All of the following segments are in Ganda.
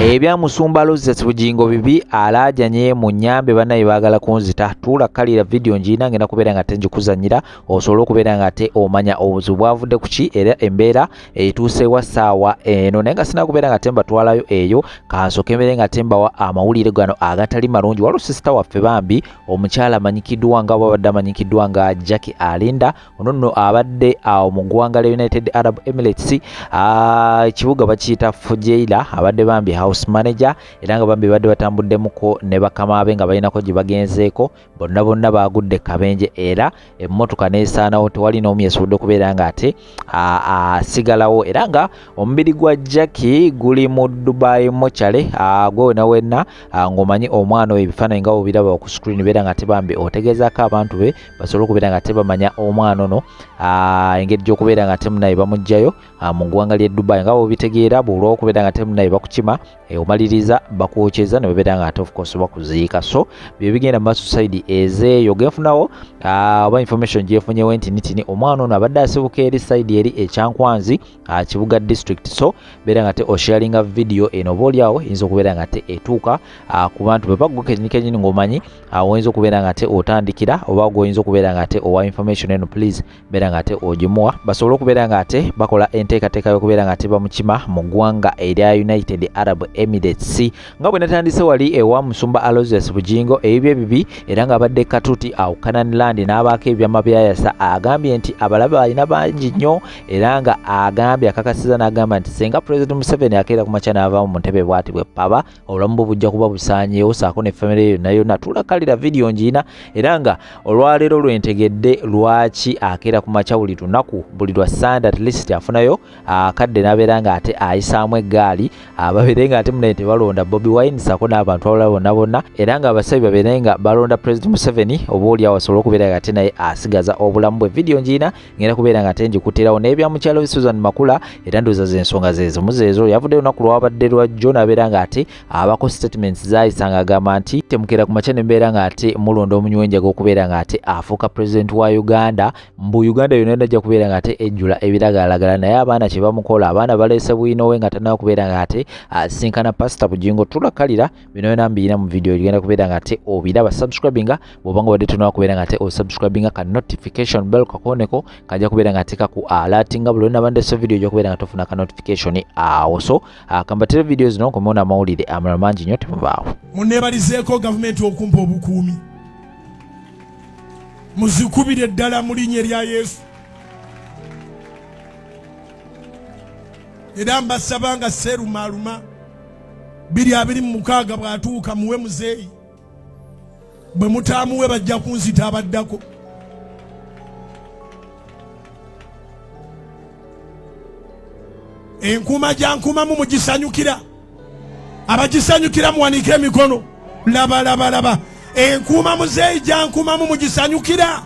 ebyamusumba Lwakwogela bugingo bibi alajanye mu nyambe banaye bagala kunzita tula kalira video njina ngenda kubeera nga tenjikuzanyira osobola okubeera nga ate omanya obuzibu bwavudde kuki era embeera etuuse wa saawa eno nenga sina kubeera nga temba twalayo eyo kansoke mbere nga tembawa amawulire gano agatali malungi walo sister waffe bambi omukyala amanyikiddwa nga babadde amanyikiddwa nga Jackie Alinda ono abadde mu ggwanga lya United Arab Emirates kibuga bakiyita Fujairah abadde bambi house manager era nga bambi badde batambuddemuko ne bakama abe nga balinako gye bagenzeeko bonna bagudde kabenje era emmotoka neesaanawo tewali n'omu yasobodde okubeera nga ate asigalawo era nga omubiri gwa Jackie guli mu Dubai mochale gwe wenna ng'omanyi omwana we ebifaananyi nga bobiraba ku screen beera nga tebambi otegezaako abantu be basobole okubeera nga tebamanya omwana ono engeri gy'okubeera nga temunaye bamuggyayo mu ggwanga ly'e Dubai nga bobitegeera bwolwawo okubeera nga temunaye bakukima omaliriza bakwokyeza ne babeera nga ate of course bakuziika so bye bigenda mu maaso side ezeeyo genfunawo oba information gyefunyewo nti omwana ono abadde asibuka eri side eri ekyankwanzi kibuga district so beera nga te osharinga video eno obaolyawo eyinza okubeera nga te etuuka ku bantu bwe baguka enyini ng'omanyi oyinza okubeera nga te otandikira oba gwoyinza okubeera nga te owa information eno please beera nga te ogimuwa basobole okubeera nga ate bakola enteekateeka y'okubeera nga te bamukima mu ggwanga erya United Arab Emirates nga bwe natandise wali ewa musumba Lwakwogela bugingo ebyo bibi era nga abadde katuti Canaan Land n'abaako ebyama byayasa agambye nti abalabe balina bangi nnyo era nga agambye akakasiza n'agamba nti senga President Museveni akeera ku makya n'avaamu mu ntebe bw'ati bwe paba obulamu bwe bujja kuba busaanyeewo saako ne famire yonna yonna tulakalira video njiina era nga olwaleero lwentegedde lwaki akeera ku makya buli lunaku buli lwa Sunday at least afunayo akadde n'abeera nga ate ayisaamu eggaali babeere nga ate munaye tebalonda Bobi Wine saako n'abantu abalala bonna era nga abasabye babeere nga balonda President Museveni obaolyawo asobole okubeera nga ate naye asigaza obulamu bwe video njiina ngenda kubeera nga ate njikuteerawo n'ebyamukyalo Susan Makula era ndowooza z'ensonga zezo yavudde olunaku lwabadde lwajjo n'abeera nga ate abako statements zaayisanga agamba nti temukeera ku makya ne mbeera nga ate mulonda omunywenja gw'okubeera nga ate afuuka president wa Uganda mbu Uganda yonna ajja kubeera nga ate ejjula ebiragalagala naye abaana kye bamukola abaana baleese bwino nga tanaba kubeera nga ate asinkana pastor bugingo tulakalira bino byonna mbiyina mu video egenda kubeera nga ate obiraba subscribinga bw'obanga wadde tunaba kubeera nga ate osubscribinga ka notification bell kakoneko kajja kubeera nga ateeka ku alertinga buli lwonna bandese video ejja kubeera nga tofuna ka notification awo so kambatire video zino nkomeona amawulire amalala mangi nnyo temubaawo munneebalizeeko gavumenti okumpa obukuumi muzikubire eddala mu linnya erya Yesu era mbasaba nga seerumaaluma 2026 bw'atuuka muwe muzeeyi bwe mutaamuwe bajja kunzita abaddako enkuuma gyankuumamu mugisanyukira abagisanyukira muwanike emikono laba enkuuma muzeeyi gyankuumamu mugisanyukira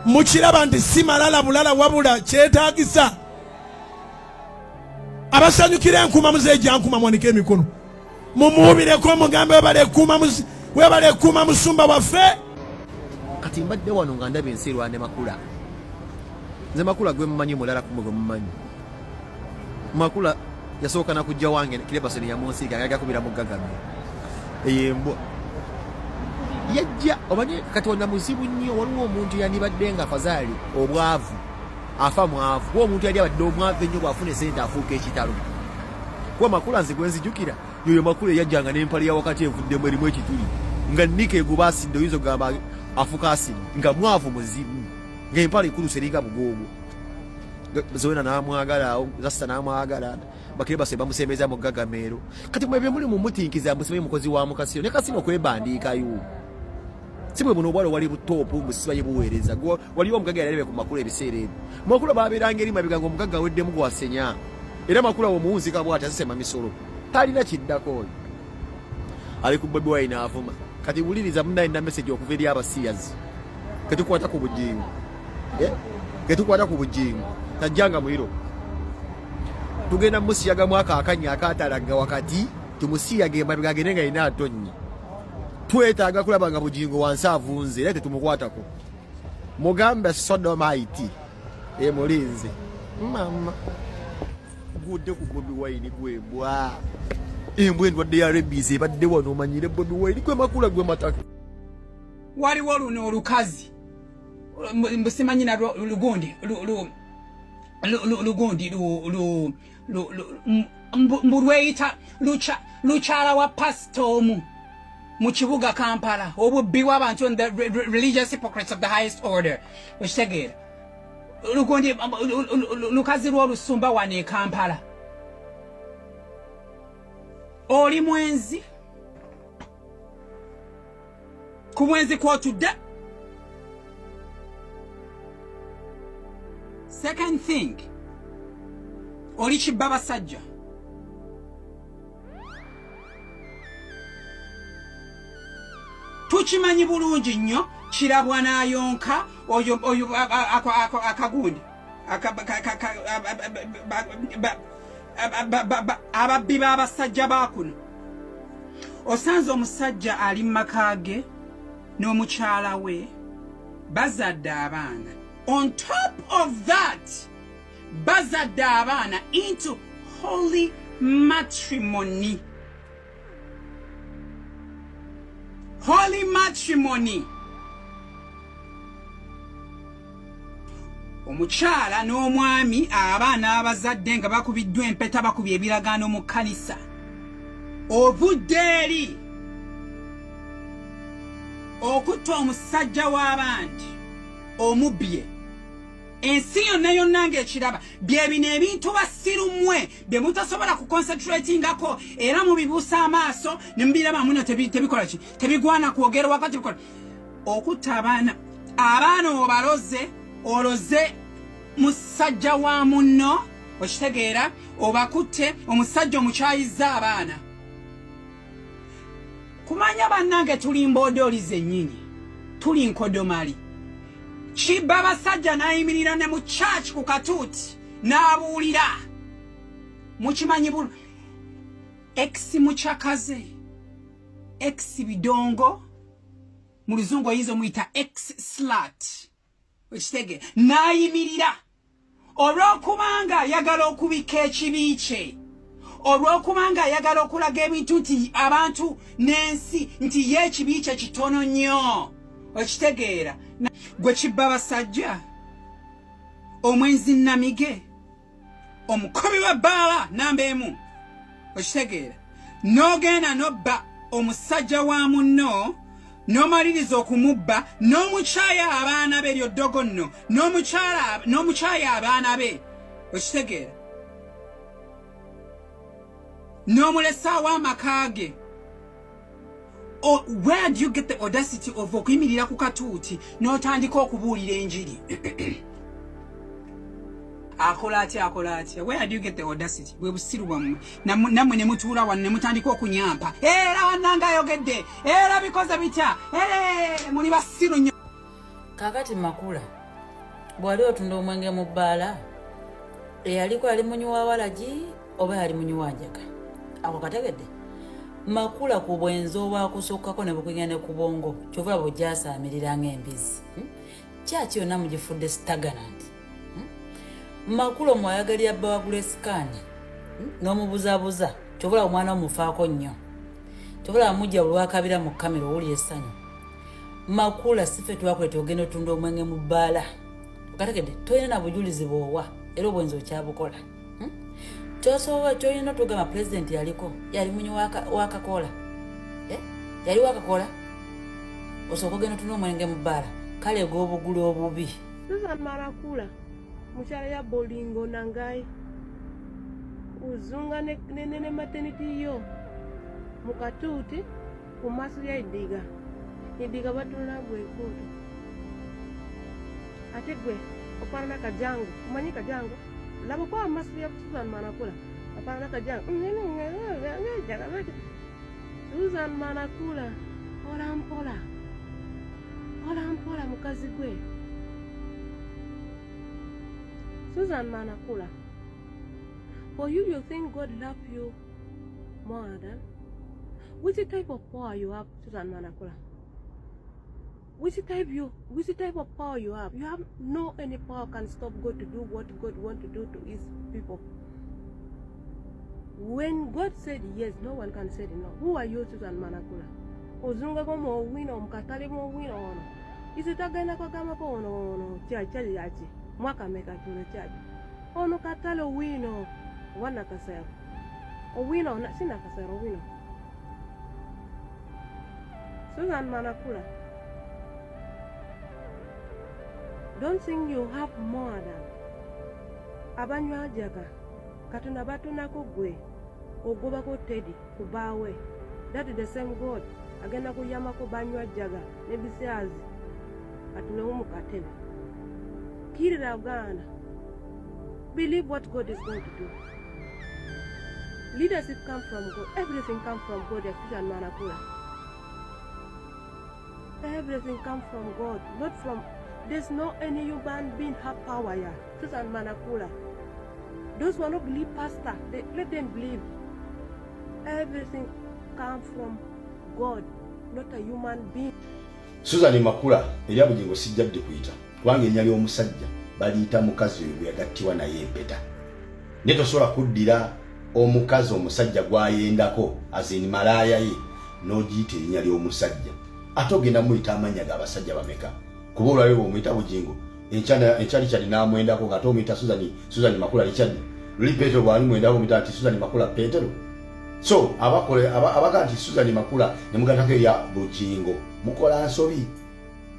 mukiraba nti si malala bulala wabula kyetaagisa abasanyukira enkuuma muzeeyi gyankuuma muwanike emikono mumuubireko mugambe webale ekkuuma musumba waffe kati mbadde wano nga ndaba ensi erwane Makula nze Makula gwe mumanyi mulala kumwe gwe mumanyi Makula yasooka na kujja wange Kilebasoni ya munsiga agakubira mu Gagame eyembwa yajja omanyi kati wonna muzibu nnyo waliwo omuntu yandibadde nga fazaali obwavu afa mwavu kuba omuntu yali abadde omwavu ennyo bw'afuna esente afuuka ekitalo kuba Makula nze gwe nzijukira yoyo Makula yajjanga n'empale ya wakati evuddemu erimu ekituli nga nika eguba asidde oyinza okugamba afuka asidi nga mwavu muzibu ng'empale ekuluse eringa bugoogo Zoena n'amwagala Zasta n'amwagala Bakilebase bamusembeza mu Gagameero kati mwebye muli mu mutinkiza musibe mukozi wa mukasiro ne kasino kwebandikayo simwe buno bwalo wali butopu musibaye buweereza waliwo omugaga yalebe ku Makula ebiseera ebyo Makula babeeranga eri mabiga ng'omugaga weddemu gwasenya era Makula omuwunzika bw'ati asema misolo talina kiddako ali ku Bobi Wine avuma kati wuliriza munaye na message okuva eri abasiyazi ketukwata ku bugingo ketukwata ku bugingo tajjanga mwiro tugenda musiyaga mwaka akanya akatalaga wakati tumusiyage mabiga genenga ina atonyi twetaaga kulaba nga bugingo wansi avunze era tetumukwatako mugambe sodomite mulinze mama tuvudde ku Bobi Wine gwembwa embwa endwadde ya rebbiisi ebadde wano omanyire Bobi Wine gwe makula gwe mataka waliwo luno olukazi mbusimanyina lugundi lugundi mbulweyita lukyala wa pasito omu mu kibuga Kampala obubbi w'abantu on the religious hypocrites of the highest order okitegeera lugundi lukazi lw'olusumba wano e Kampala oli mwenzi ku mwenzi kw'otudde. Second thing, oli kibba basajja. Tukimanyi bulungi nnyo kirabwa n'ayonka oyo akagundi ababbi b'abasajja bakuno. Osanze omusajja ali mu maka ge n'omukyala we bazadde abaana. On top of that, bazadde abaana into holy matrimony. Holy matrimony. Omukyala n'omwami abaana abazadde nga bakubiddwa empeta bakubye ebiragaano mu kkanisa. Ovudde eri okutta omusajja w'abandi omubbye. Ensi yonna yonna ng'ekiraba bye bino ebintu basirumwe bye mutasobola kuconcentratingako era mubibuusa amaaso ne mubiraba muno tebikola ki tebigwana kwogera wakati bikola okutta abaana oloze musajja wa munno okitegeera obakutte omusajja omukyayiza abaana. Kumanya bannange tuli mbodooli zennyini tuli nkodomali. Kibba basajja n'ayimirira ne mu church ku katuuti n'abuulira. Mukimanyi bulu ex mukyakaze ex bidongo mu luzungu oyinza omuyita ex slut ekitege n'ayimirira olw'okubanga ayagala okubika ekibi kye olw'okubanga ayagala okulaga ebintu nti abantu n'ensi nti ye ekibi kye kitono nnyo okitegeera. Gwe kibba basajja omwenzi namige omukobi wa bbaala namba emu okitegeera n'ogenda n'obba omusajja wa munno n'omaliriza okumubba n'omukyaya abaana be lyoddogo nno n'omukyaya abaana be okitegeera n'omulesaawo amaka ge. Oh, where do you get the audacity of okuyimirira ku katuuti n'otandika okubuulira enjiri? Akola atya? Where do you get the audacity? Bwe busiru bwammwe nammwe ne mutuula wano ne mutandika okunyampa. Era wannanga ayogedde era bikoze bitya muli basiru nnyo. Kakati makula bwali otunda omwenge mu bbaala eyaliko ali munywa walagi oba yali munywa njaga ako kategedde. Makula ku bwenzi obwakusukkako ne bukugenda ku bongo kyova bujasaamirira ng'embizi. Kyaki yonna mugifudde stagnant. Makula omwayagali abba wa Guleskani n'omubuzabuza kyovula omwana omufaako nnyo kyovula amujja olwakabira mu kamera owulira essanyu. Makula sife twakuleta ogenda otunda omwenge mu bbaala okategedde toyina na bujulizi bwowa era obwenzi okyabukola. Kyosobola kyolina tugamba pulezidenti yaliko yali munyi wakakola yali wakakola osooka ogenda otunda omwenge mu bbaala kale gw'obugulu obubi. Susan Marakula mukyala ya bolingo nangai uzunga ne maternity yo mukatuuti ku maaso ya idiga batula gwekuutu ate gwe oparana kajangu umanyi kajangu labo kwa maaso ya Susan Marakula oparana kajangu Susan Marakula olampola mukazi gwe. Susan Marakula, for you think God love you more than? Which type of power you have, Susan Marakula? Which type of power you have? You have no any power can stop God to do what God want to do to his people. When God said yes, no one can say no. Who are you, Susan Manakula? Ozunga gomo wino mkatale mo wino ono. Isi tagaina kwa gama po ono chali yachi. Mwaka meka tule chali. Ono katale wino wana kasero. O wino na sina kasero wino. Susan Manakula. Don't think you have more than abanywa jaga. Katunda batuna kugwe. Ogoba ko Teddy kubawe. That is the same God. Agenda kuyama ko banywa jaga nebisiazi atule umukatene. Kirira Uganda. Believe what God is going to do. Leadership comes from God. Everything comes from God. Susan Manakula. Everything comes from God, not from. There's no any human being have power here. Susan Manakula. Those who are not believe pastor, let them believe. Everything comes from God, not a human being. Susan Makula, eri bugingo sijjadde kuyita. Kubanga ennyali omusajja baliyita mukazi oyo yagattiwa naye empeta. Ne tosobola kuddira omukazi omusajja gwayendako azini malaya ye n'ogiyita erinnya ly'omusajja. Ate ogenda muyita amannya g'abasajja bameka. Kuba olwaleero omuyita bugingo enkyali kyali n'amwendako ng'ate omuyita Susan Makula Richard. Luli Petero bw'ali mwendako omuyita ati Susan Makula Petero. So abaga nti Susan Makula ne mugatako ya bugingo mukola nsobi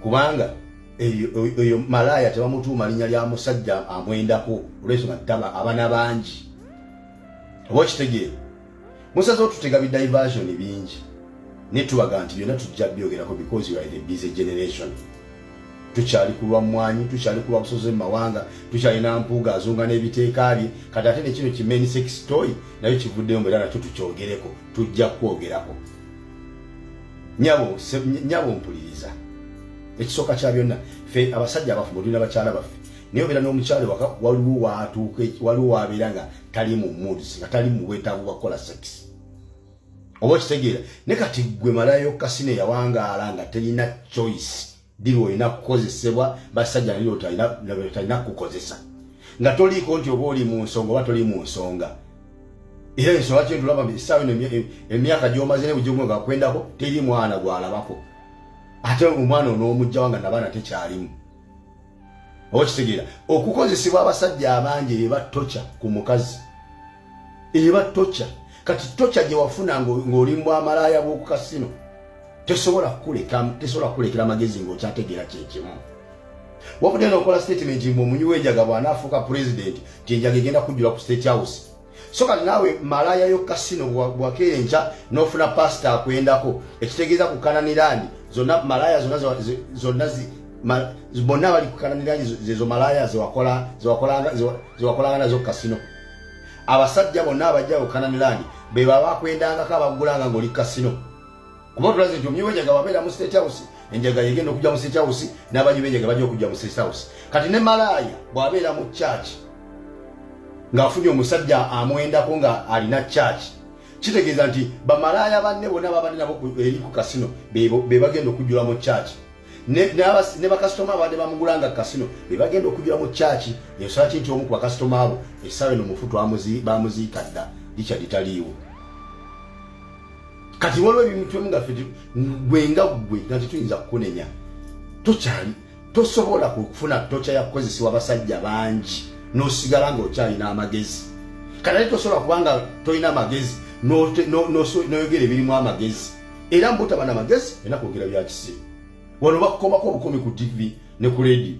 kubanga eyo malaya tebamutuuma linnya lya musajja amwendako olw'ensonga ttaba abaana bangi. Oba kitegeera musaze otutega bidiversion bingi ne tubaga nti byonna tujja byogerako because you are the busy generation. Tukyali kulwa mwanyi, tukyali kulwa busoze mawanga, tukyali na mpuga azunga n'ebiteeka bye. Kati ate ne kino kimeni sex toy nayo kivuddeyo mbera nakyo tukyogereko, tujja kwogerako. Nyabo mpuliriza. Ekisooka kya byonna ffe abasajja abafu tulina bakyala baffe. Naye obeera n'omukyala waka waliwo waatuuka waliwo wabeera nga tali mu moods, nga tali mu bwetaavu bwa kola sex. Oba kitegeera ne kati gwe malayo kasine yawangaala nga terina choice. Diro ina kukozesebwa basajja nilo talina kukozesa nga toliko nti oba oli mu nsonga oba toli mu nsonga. Era ensonga kye tulaba bisaawe emyaka gy'omaze ne bugingo nga kwendako teri mwana gwalabako ate omwana n'omujja wanga n'abaana tekyalimu. Oba kitegeera okukozesebwa abasajja abangi eba tocha ku mukazi eba tocha. Kati tocha gye wafuna ng'oli mu amalaya bw'oku kasino tesobola kulekera magezi ng'okyategeera kyekimu. Wabudde n'okola statement mbu omunywi w'enjaga bw'anaafuuka president ti enjaga egenda kujjula ku State House. So kati naawe malaya yo kasino bwakeera enkya n'ofuna pasita akwendako ekitegeeza ku Kananirandi zonna malaya zonna bonna bali ku Kananirandi zezo malaya zewakolanga nazo kasino. Abasajja bonna abajja ku Kananirandi be baba bakwendangako abagulanga ng'oli kasino. Kuba tulaze nti omunywi w'enjaga wabeera mu State House, enjaga yegenda okujja mu State House n'abanywi b'enjaga bajja okujja mu State House. Kati ne malaya bw'abeera mu church ng'afunye omusajja amwendako nga alina church, kitegeeza nti bamalaya banne bonna babadde nabo eri ku kasino be bagenda okujjula mu church. Ne bakasitoma abadde bamugulanga kasino be bagenda okujjula mu church. Ensonga ki nti omu ku bakasitoma abo essaawa eno mufu bamuziika dda Richard taliiwo. Kati waliwo ebintu ebimu nga ffe gwe nga tetuyinza kukunenya. Tosobola kufuna tocha ya kukozesebwa abasajja bangi n'osigala ng'okyalina amagezi. Kati ate tosobola kubanga tolina amagezi n'oyogera ebirimu amagezi. Era mbutaba n'amagezi olina kwogera bya kisi. Wano bakukomako obukomi ku TV ne ku radio.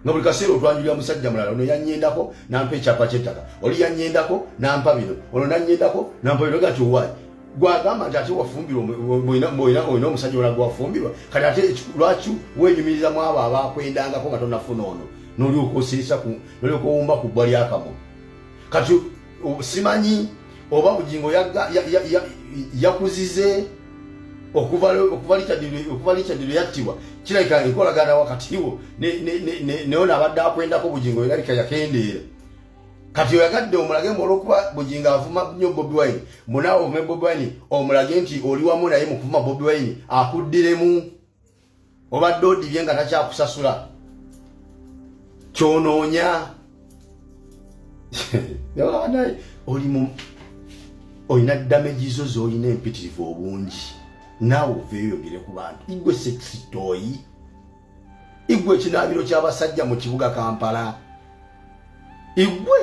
Nga buli kaseera otwanjulira musajja mulala ono yannyendako n'ampa ekyapa ky'ettaka, oli yannyendako n'ampa bino, ono nannyendako n'ampa bino. Gati owaayi gwagamba nti ate wafumbirwa olina omusajja olala gwafumbirwa. Kati ate lwaki wenyumiriza mu abo abakwendangako nga tonafuna ono n'olyoka osirisa n'olyoka owumba ku bbwa ly'akamwa. Kati simanyi oba bugingo yakuzize okuva Richard lwe yattibwa. Kirabika enkolagana wakati wo neyo abadde akwendako bugingo erabika yakendeera. Kati oyagadde omulage olw'okuba bugingo avuma nnyo Bobi Wine, munaawe ovume Bobi Wine omulage nti oli wamu naye mu kuvuma Bobi Wine akuddiremu. Obadde odibye nga takyakusasula kyonoonya. Oli mu oyina damage zo z'olina empitirivu obungi naawe oveeyo yogere ku bantu igwe sexy toy igwe ekinaabiro ky'abasajja mu kibuga Kampala igwe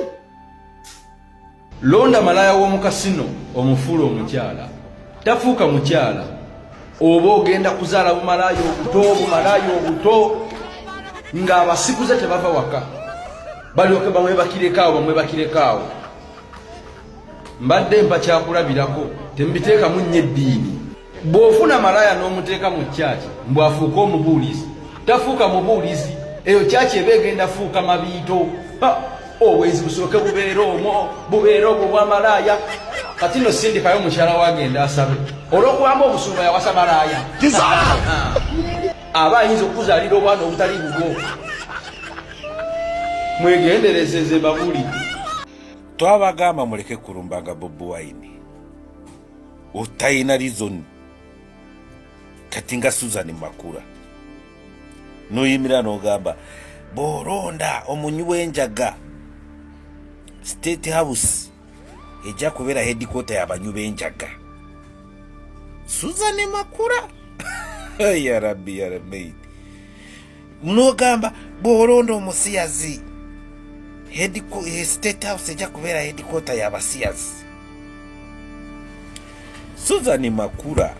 londa malaya w'omukasino omufuula omukyala tafuuka mukyala oba ogenda kuzaala bumalaya obuto ng'abasikuze tebava waka balyoke bamwe bakireko mbadde mpa kyakulabirako tembiteekamu nnyo eddiini bw'ofuna malaya n'omuteeka mu kyaki mbwafuuka omubuulizi tafuuka mubuulizi eyo kyaki eba egenda fuuka mabiito obwenzi busooke bubeera obwo bw'amalaya kati no sindikayo mukyala wagenda asabe olw'okubamba obusuuba yawasa malaya aba ayinza okuzaalira obwana obutali bugo mwegenderezeze babuli twabagamba muleke kulumbanga Bobi Wine otayina reason kati nga Susan Makula noyimira n'ogamba boronda omunyi w'enjaga State House ejja kubeera headquarter y'abanyu b'enjaga Susan Makula ya rabbi n'ogamba boronda omusiyazi State House ejja kubeera headquarter y'abasiyazi Susan Makula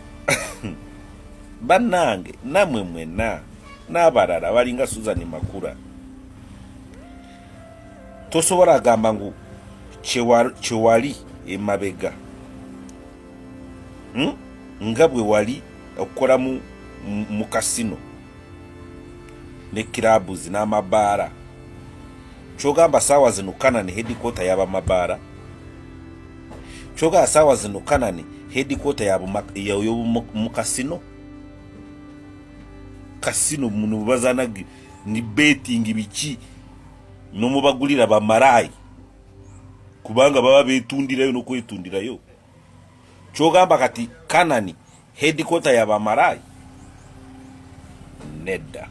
bannange namwe mwena n'abalala balinga Susan Makula tosobola agamba ngu kyewali emabega nga bwe wali okukola mu kasino ne kirabuzi n'amabaara kyogamba saawa zino Kanani headquarter y'abamabaara kyogamba saawa zino Kanani headquarter y'omu kasino muno bazana ni betting biki nomubagulira bamarayi kubanga baba betundirayo nokwetundirayo kyogamba kati Kanani headquarter y'abamarayi nedda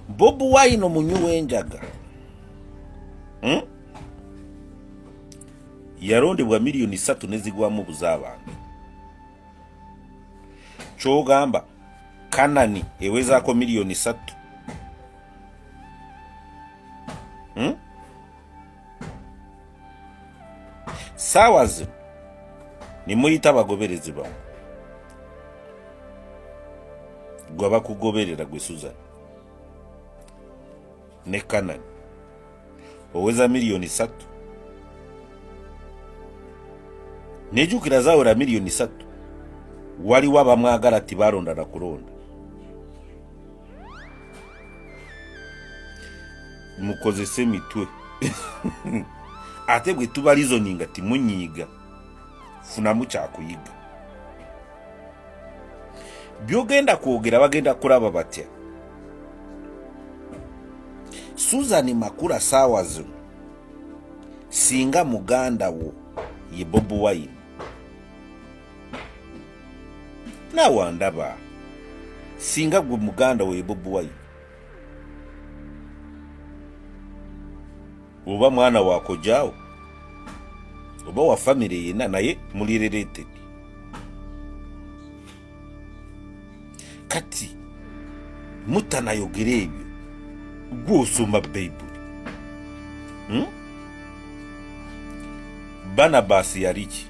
Bobi Wine omunyu w'enjaga yarondebwa miliyoni 3 nezigwamu buzaabantu kyogamba Kanani ewezaako miliyoni 3 saawa zino nimuyita abagoberezi bamu gwe bakugoberera gwe Susan ne Kanani oweza miliyoni 3 nejukira zawera miliyoni 3 waliwo abamwagala ati balonda na kulonda mukozese mitwe ate bwe tuba reasoninga timunyiiga funamu kyakuyiga byogenda kwogera bagenda kulaba batya Susan Makula saawa zino singa muganda wo ye Bobi Wine nawandaba singa gwe muganda wo ye Bobi Wine oba mwana wako jao oba wa family yena naye muli related kati mutanayogera ebyo gw'osoma Bible Barnabas yali ki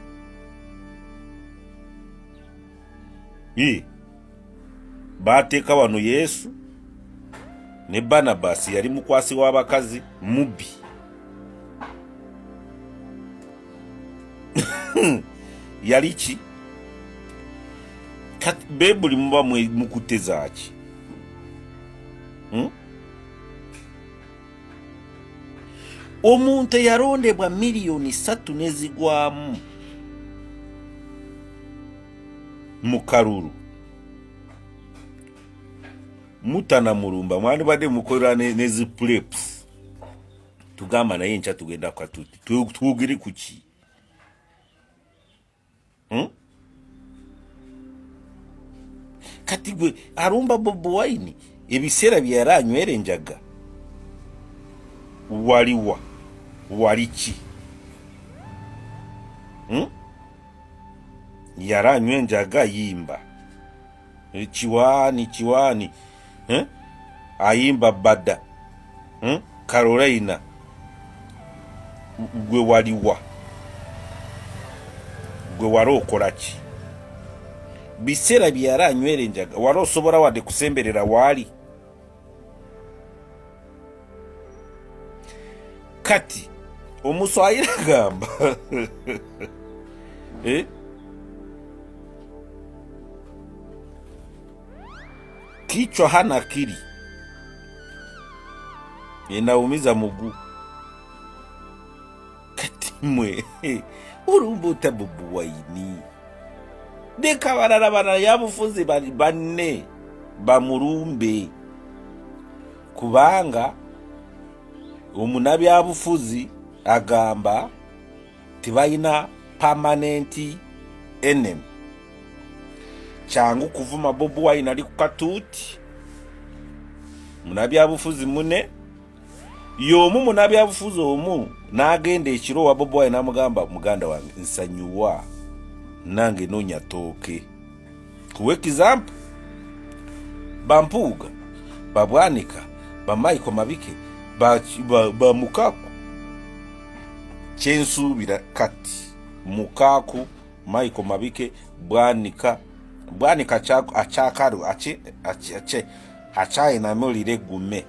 baateeka wano Yesu ne Barnabas yali mukwasi w'abakazi mubi yali ki kati Bible muba mukuteza ki omuntu yarondebwa miliyoni 3 nezigwamu mu Kalulu mutana mulumba mwani bade mukolera nezi preps tugamba naye ncha tugenda kwatuti tugiri kuki kati gwe arumba Bobi Wine ebiseera byaranywera enjaga waliki yaranywa enjaga yimba kiwani ayimba badda Carolina gwe waliwa gwe wali okola ki biseera byara anywera enjaga wali osobola wadde kusemberera waali kati omuswayiri agamba kichwa hana akili inaumiza muguu kati mwe urumbuta Bobi Wine deka barara yabufuzi bali banne bamurumbe kubanga omunabi abufuzi agamba tibayina permanent enemy changu kuvuma Bobi Wine ali kukatuti munabi abufuzi mune yomu munabi abufuzi omu nagende ekiro wa Bobi Wine namugamba muganda wange nsanyuwa nange nonya toke kuwe example bampuga babwanika bamaiko mabike ba mukaku chensuubira kati mukaku maiko mabike bwanika chako achakaru achaye na molire gume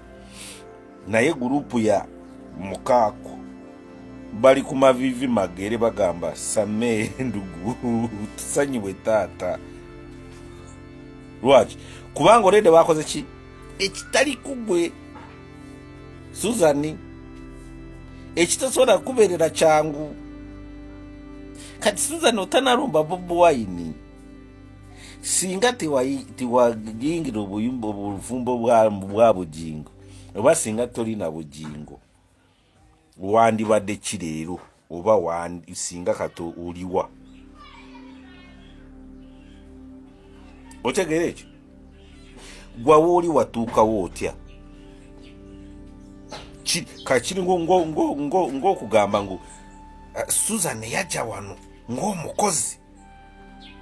naye gurupu ya mukaku bali kumavivi magere bagamba same ndugu tusanyiwe tata lwaki kubanga orede bakoze ki ekitali kugwe Suzani ekitasobola kuberera changu kati Suzani otanarumba Bobi Wine singa tiwagingira obuyumba obufumbo bwa bugingo oba singa tolina bugingo wandibadde kireero oba singa kato oliwa otegere ekyo gwawo oli watuukawo otya kachiri ngo kugamba ngo Susan yaja wano ng'omukozi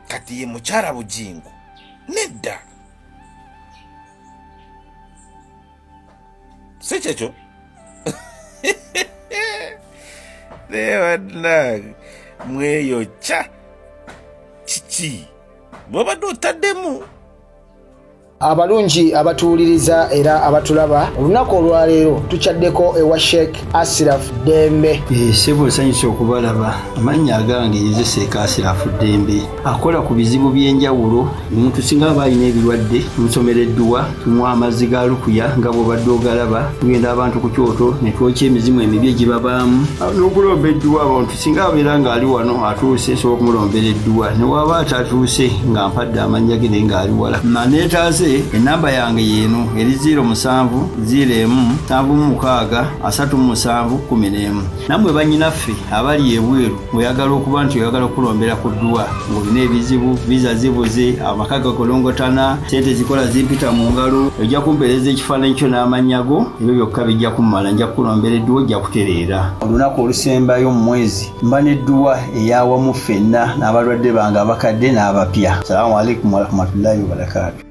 kati ye mukyala bugingo nedda sekyekyo lewana mweyo cha chichi bwabadde otaddemu abalungi abatuwuliriza era abatulaba olunaku olwaleero tukyaddeko ewa Sheikh Ashraf Dembe sebo nsanyusa okubalaba amannya agange Seeka Ashraf Dembe akola ku bizibu by'enjawulo omuntu singa aba alina ebirwadde tumusomereddwa tumuwa amazzi ga lukuya nga bw'obadde ogalaba tugenda abantu ku kyoto ne twokya emizimu emibi egibabaamu n'okulomba edduwa abantu singa abeera ng'ali wano atuuse sobola okumulombera edduwa ne waba atatuuse nga mpadde amannya ge naye ng'ali wala naneetaase enamba yange yeno eri 0707763711 namwe bannyinaffe abali ebweru oyagala okuba nti oyagala okulombera ku dduwa ng'olina ebizibu viza zibuze amaka gakolongotana sente zikola zimpita mu ngalo ojja kumpeereza ekifaananyi kyo n'amannya go ebyo byokka bijja kummala nja kukulombera edduwa ojja kutereera olunaku olusembayo mu mwezi mba n'edduwa eyawamu ffenna n'abalwadde bange abakadde n'abapya salaamu alaikum warahmatullahi wabarakatuh